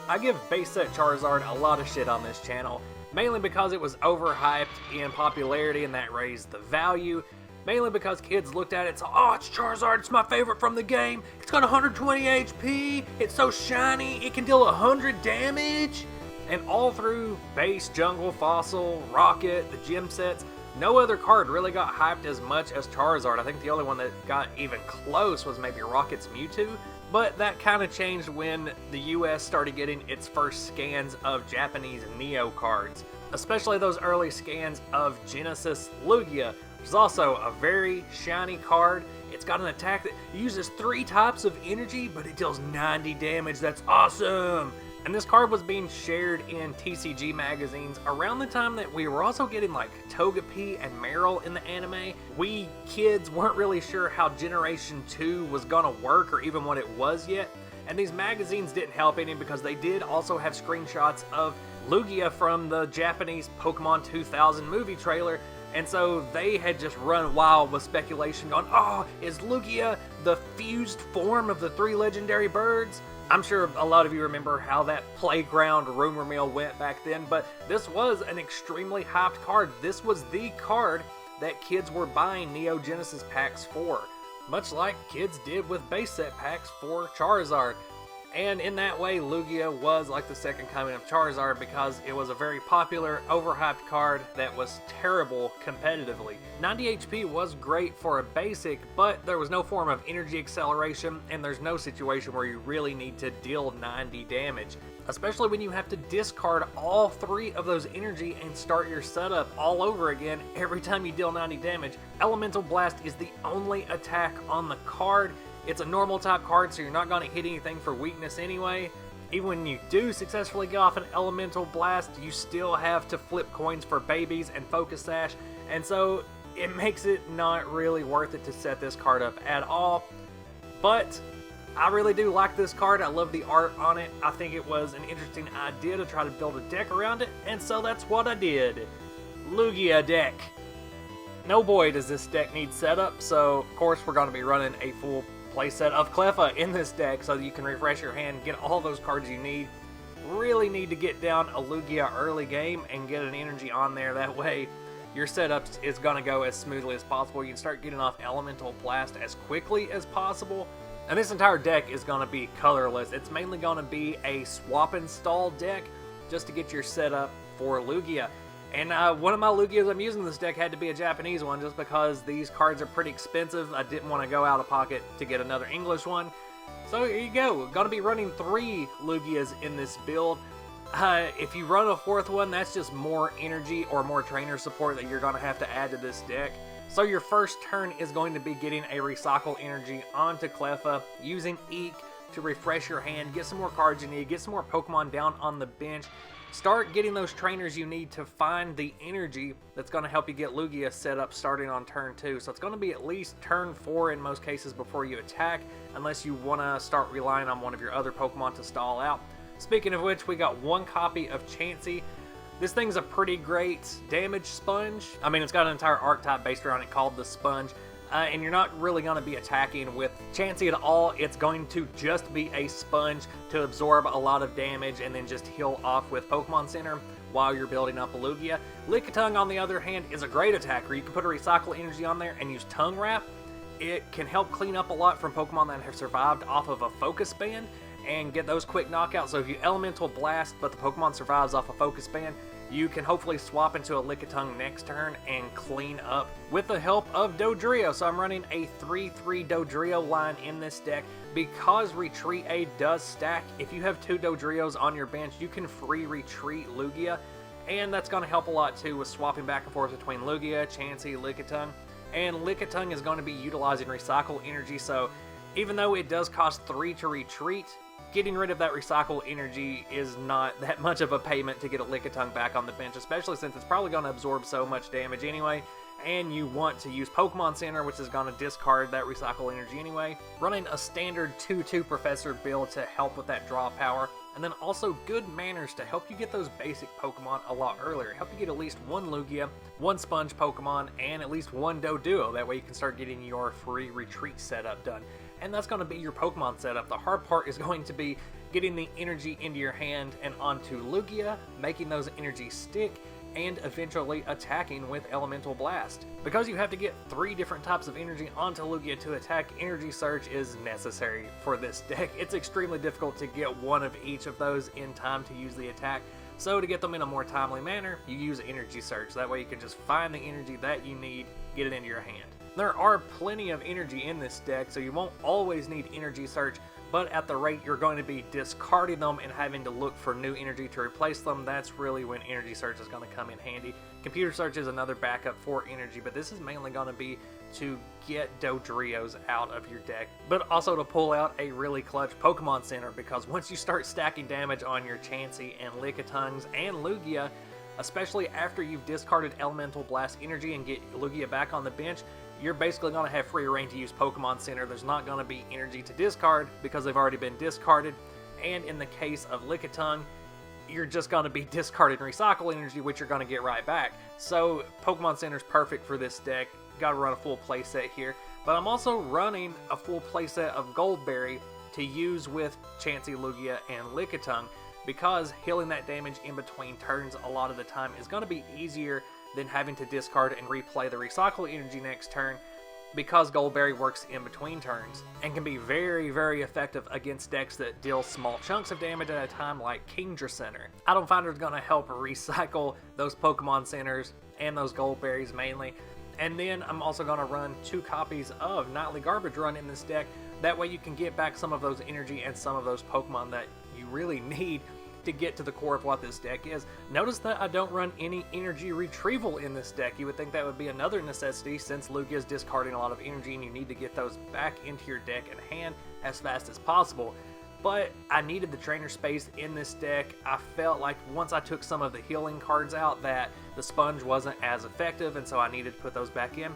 I give base set Charizard a lot of shit on this channel, mainly because it was overhyped in popularity and that raised the value, mainly because kids looked at it and said, oh, it's Charizard, it's my favorite from the game, it's got 120 HP, it's so shiny, it can deal 100 damage. And all through base, jungle, fossil, rocket, the gym sets, no other card really got hyped as much as Charizard. I think the only one that got even close was maybe Rocket's Mewtwo, but that kind of changed when the US started getting its first scans of Japanese Neo cards, especially those early scans of Genesis Lugia, which is also a very shiny card. It's got an attack that uses 3 types of energy, but it deals 90 damage. That's awesome! And this card was being shared in TCG magazines around the time that we were also getting like Togepi and Meryl in the anime. We kids weren't really sure how Generation 2 was gonna work or even what it was yet. And these magazines didn't help any because they did also have screenshots of Lugia from the Japanese Pokemon 2000 movie trailer. And so they had just run wild with speculation going, oh, is Lugia the fused form of the 3 legendary birds? I'm sure a lot of you remember how that playground rumor mill went back then, but this was an extremely hyped card. This was the card that kids were buying Neo Genesis packs for, much like kids did with base set packs for Charizard. And in that way, Lugia was like the second coming of Charizard because it was a very popular, overhyped card that was terrible competitively. 90 HP was great for a basic, but there was no form of energy acceleration, and there's no situation where you really need to deal 90 damage. Especially when you have to discard all 3 of those energy and start your setup all over again every time you deal 90 damage. Elemental Blast is the only attack on the card. It's a normal type card, so you're not going to hit anything for weakness anyway. Even when you do successfully get off an Elemental Blast, you still have to flip coins for babies and Focus Sash, and so it makes it not really worth it to set this card up at all. But I really do like this card. I love the art on it. I think it was an interesting idea to try to build a deck around it, and so that's what I did. Lugia deck. No boy does this deck need setup, so of course we're going to be running a full playset of Cleffa in this deck so that you can refresh your hand, get all those cards you need. Really need to get down a Lugia early game and get an energy on there. That way your setup is going to go as smoothly as possible. You can start getting off Elemental Blast as quickly as possible. And this entire deck is going to be colorless. It's mainly going to be a swap install deck just to get your setup for Lugia. And one of my Lugias I'm using in this deck had to be a Japanese one just because these cards are pretty expensive. I didn't want to go out of pocket to get another English one. So here you go. Going to be running 3 Lugias in this build. If you run a 4th one, that's just more energy or more trainer support that you're going to have to add to this deck. So your first turn is going to be getting a Recycle Energy onto Cleffa, using Eek to refresh your hand, get some more cards you need, get some more Pokemon down on the bench. Start getting those trainers you need to find the energy that's going to help you get Lugia set up starting on turn 2. So it's going to be at least turn 4 in most cases before you attack, unless you want to start relying on one of your other Pokemon to stall out. Speaking of which, we got 1 copy of Chansey. This thing's a pretty great damage sponge. I mean, it's got an entire archetype based around it called the Sponge. And you're not really going to be attacking with Chansey at all. It's going to just be a sponge to absorb a lot of damage and then just heal off with Pokemon Center while you're building up a Lugia. Lickitung, on the other hand, is a great attacker. You can put a Recycle Energy on there and use Tongue Wrap. It can help clean up a lot from Pokemon that have survived off of a Focus Band and get those quick knockouts. So if you Elemental Blast but the Pokemon survives off a Focus Band, you can hopefully swap into a Lickitung next turn and clean up with the help of Dodrio. So I'm running a 3-3 Dodrio line in this deck because Retreat Aid does stack. If you have 2 Dodrios on your bench, you can free retreat Lugia, and that's going to help a lot too with swapping back and forth between Lugia, Chansey, Lickitung. And Lickitung is going to be utilizing Recycle Energy, so even though it does cost 3 to retreat, getting rid of that Recycle Energy is not that much of a payment to get a Lickitung back on the bench, especially since it's probably going to absorb so much damage anyway, and you want to use Pokemon Center, which is going to discard that Recycle Energy anyway. Running a standard 2-2 Professor build to help with that draw power, and then also Good Manners to help you get those basic Pokemon a lot earlier. Help you get at least 1 Lugia, 1 Sponge Pokemon, and at least 1 Doduo. That way you can start getting your free retreat setup done. And that's going to be your Pokemon setup. The hard part is going to be getting the energy into your hand and onto Lugia, making those energies stick, and eventually attacking with Elemental Blast. Because you have to get 3 different types of energy onto Lugia to attack, Energy Surge is necessary for this deck. It's extremely difficult to get one of each of those in time to use the attack, so to get them in a more timely manner, you use Energy Surge. That way you can just find the energy that you need, get it into your hand. There are plenty of energy in this deck, so you won't always need Energy Surge, but at the rate you're going to be discarding them and having to look for new energy to replace them, that's really when Energy Surge is going to come in handy. Computer Search is another backup for energy, but this is mainly going to be to get Dodrios out of your deck, but also to pull out a really clutch Pokemon Center, because once you start stacking damage on your Chansey and Lickitungs and Lugia, especially after you've discarded Elemental Blast energy and get Lugia back on the bench, you're basically going to have free reign to use Pokemon Center. There's not going to be energy to discard because they've already been discarded. And in the case of Lickitung, you're just going to be discarding recycle energy, which you're going to get right back. So Pokemon Center is perfect for this deck. Got to run a full playset here. But I'm also running a full playset of Goldberry to use with Chansey, Lugia, and Lickitung, because healing that damage in between turns a lot of the time is going to be easier than having to discard and replay the recycle energy next turn, because Goldberry works in between turns and can be very, very effective against decks that deal small chunks of damage at a time, like Kingdra Center. Item Finder is going to help recycle those Pokemon Centers and those Goldberries mainly. And then I'm also going to run 2 copies of Nightly Garbage Run in this deck. That way you can get back some of those energy and some of those Pokemon that you really need to get to the core of what this deck is. Notice that I don't run any energy retrieval in this deck. You would think that would be another necessity, since Lugia is discarding a lot of energy and you need to get those back into your deck and hand as fast as possible. But I needed the trainer space in this deck. I felt like once I took some of the healing cards out that the sponge wasn't as effective, and so I needed to put those back in.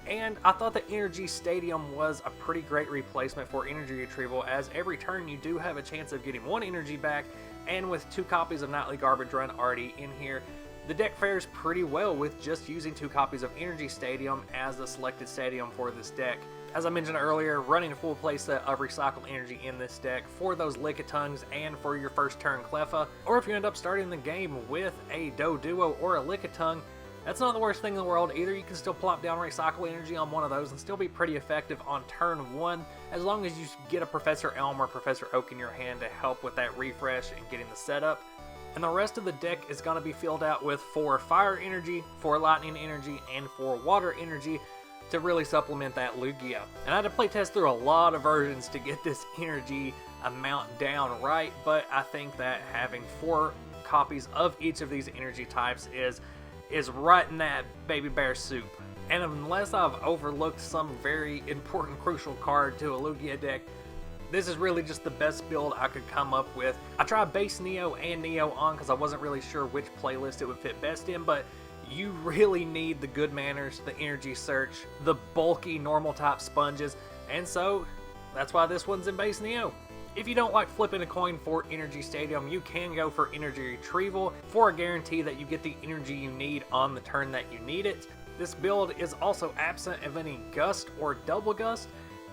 And I thought the Energy Stadium was a pretty great replacement for energy retrieval, as every turn you do have a chance of getting 1 energy back, and with 2 copies of Nightly Garbage Run already in here, the deck fares pretty well with just using 2 copies of Energy Stadium as the selected stadium for this deck. As I mentioned earlier, running a full playset of Recycle Energy in this deck for those Lickitungs and for your first turn Cleffa, or if you end up starting the game with a Doduo or a Lickitung, that's not the worst thing in the world either. You can still plop down Recycle Energy on one of those and still be pretty effective on turn 1, as long as you get a Professor Elm or Professor Oak in your hand to help with that refresh and getting the setup. And the rest of the deck is going to be filled out with 4 Fire Energy, 4 Lightning Energy, and 4 Water Energy to really supplement that Lugia. And I had to play test through a lot of versions to get this energy amount down right, but I think that having 4 copies of each of these energy types is right in that baby bear soup. And unless I've overlooked some very important crucial card to a Lugia deck, this is really just the best build I could come up with. I tried base Neo and Neo on because I wasn't really sure which playlist it would fit best in, but you really need the Good Manners, the Energy Search, the bulky normal type sponges, and so that's why this one's in base Neo. If you don't like flipping a coin for Energy Stadium, you can go for Energy Retrieval for a guarantee that you get the energy you need on the turn that you need it. This build is also absent of any Gust or Double Gust,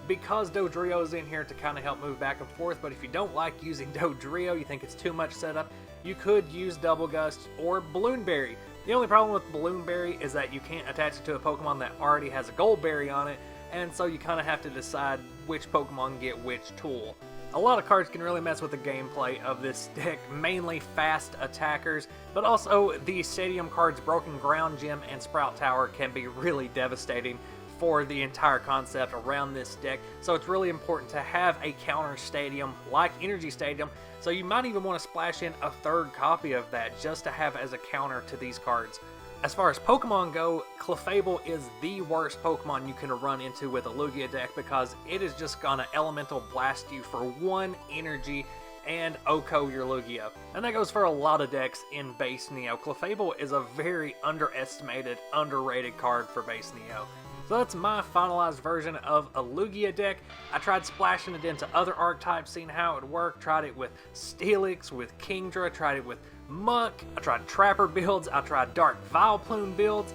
because Dodrio is in here to kind of help move back and forth. But if you don't like using Dodrio, you think it's too much setup, you could use Double Gust or Balloonberry. The only problem with Balloonberry is that you can't attach it to a Pokemon that already has a Goldberry on it, and so you kind of have to decide which Pokemon get which tool. A lot of cards can really mess with the gameplay of this deck, mainly fast attackers, but also the Stadium cards Broken Ground Gym and Sprout Tower can be really devastating for the entire concept around this deck. So it's really important to have a counter stadium like Energy Stadium, so you might even want to splash in a 3rd copy of that just to have as a counter to these cards. As far as Pokemon go, Clefable is the worst Pokemon you can run into with a Lugia deck, because it is just gonna Elemental Blast you for 1 energy and OHKO your Lugia. And that goes for a lot of decks in base Neo. Clefable is a very underestimated, underrated card for base Neo. So that's my finalized version of a Lugia deck. I tried splashing it into other archetypes, seeing how it worked. Tried it with Steelix, with Kingdra, tried it with Muck, I tried Trapper builds, I tried Dark Vileplume builds.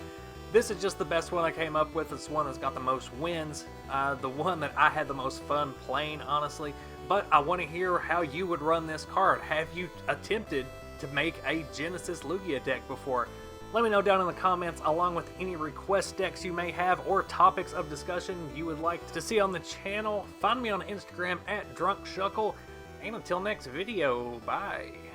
This is just the best one I came up with. It's one that's got the most wins, the one that I had the most fun playing, honestly. but I want to hear how you would run this card. Have you attempted to make a Genesis Lugia deck before? Let me know down in the comments, along with any request decks you may have or topics of discussion you would like to see on the channel. Find me on Instagram at DrunkShuckle, and until next video, bye.